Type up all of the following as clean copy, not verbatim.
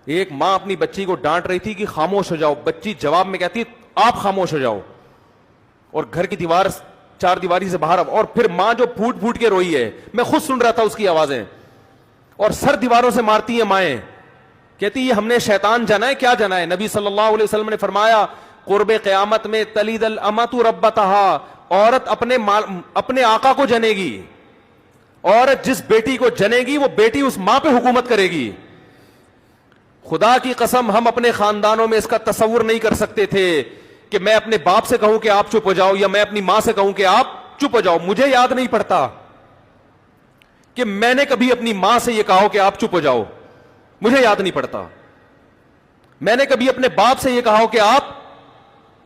ایک ماں اپنی بچی کو ڈانٹ رہی تھی کہ خاموش ہو جاؤ, بچی جواب میں کہتی آپ خاموش ہو جاؤ, اور گھر کی دیوار چار دیواری سے باہر, اور پھر ماں جو پھوٹ پھوٹ کے روئی ہے, میں خود سن رہا تھا اس کی آوازیں, اور سر دیواروں سے مارتی ہیں مائیں, کہتی یہ ہم نے شیطان جنا ہے, کیا جنا ہے؟ نبی صلی اللہ علیہ وسلم نے فرمایا قرب قیامت میں تلید الامۃ ربتہا, عورت اپنے آقا کو جنے گی, عورت جس بیٹی کو جنے گی وہ بیٹی اس ماں پہ حکومت کرے گی. خدا کی قسم ہم اپنے خاندانوں میں اس کا تصور نہیں کر سکتے تھے کہ میں اپنے باپ سے کہوں کہ آپ چپ ہو جاؤ, یا میں اپنی ماں سے کہوں کہ آپ چپ ہو جاؤ. مجھے یاد نہیں پڑتا کہ میں نے کبھی اپنی ماں سے یہ کہا کہ آپ چپ ہو جاؤ, مجھے یاد نہیں پڑتا. میں نے کبھی اپنے باپ سے یہ کہا کہ آپ,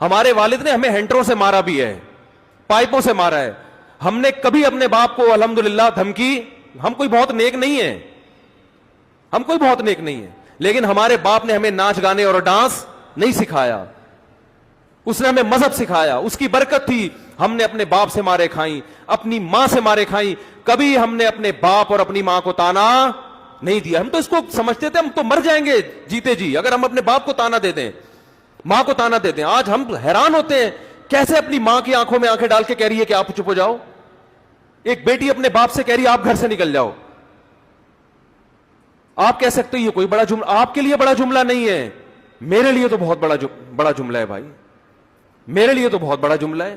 ہمارے والد نے ہمیں ہینٹروں سے مارا بھی ہے, پائپوں سے مارا ہے, ہم نے کبھی اپنے باپ کو الحمدللہ دھمکی, ہم کوئی بہت نیک نہیں ہیں, ہم کوئی بہت نیک نہیں ہیں, لیکن ہمارے باپ نے ہمیں ناچ گانے اور ڈانس نہیں سکھایا, اس نے ہمیں مذہب سکھایا, اس کی برکت تھی. ہم نے اپنے باپ سے مارے کھائیں, اپنی ماں سے مارے کھائیں, کبھی ہم نے اپنے باپ اور اپنی ماں کو تانا نہیں دیا. ہم تو اس کو سمجھتے تھے ہم تو مر جائیں گے جیتے جی اگر ہم اپنے باپ کو تانا دے دیں, ماں کو تانا دے دیں. آج ہم حیران ہوتے ہیں کیسے اپنی ماں کی آنکھوں میں آنکھیں ڈال کے کہہ رہی ہے کہ آپ چپ ہو جاؤ. ایک بیٹی اپنے باپ سے کہہ رہی ہے آپ گھر سے نکل جاؤ. آپ کہہ سکتے یہ کوئی بڑا جملہ, آپ کے لیے بڑا جملہ نہیں ہے, میرے لیے تو بہت بڑا جملہ ہے بھائی, میرے لیے تو بہت بڑا جملہ ہے.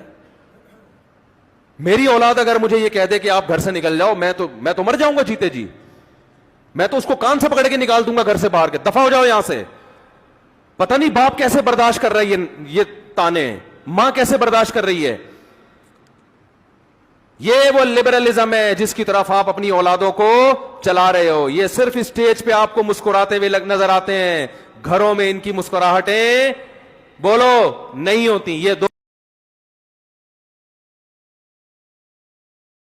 میری اولاد اگر مجھے یہ کہہ دے کہ آپ گھر سے نکل جاؤ, میں تو مر جاؤں گا جیتے جی. میں تو اس کو کان سے پکڑ کے نکال دوں گا گھر سے باہر کے, دفع ہو جاؤ یہاں سے. پتہ نہیں باپ کیسے برداشت کر رہی ہے یہ تانے, ماں کیسے برداشت کر رہی ہے. یہ وہ لبرلزم ہے جس کی طرف آپ اپنی اولادوں کو چلا رہے ہو. یہ صرف اسٹیج پہ آپ کو مسکراتے ہوئے نظر آتے ہیں, گھروں میں ان کی مسکراہٹیں بولو نہیں ہوتی. یہ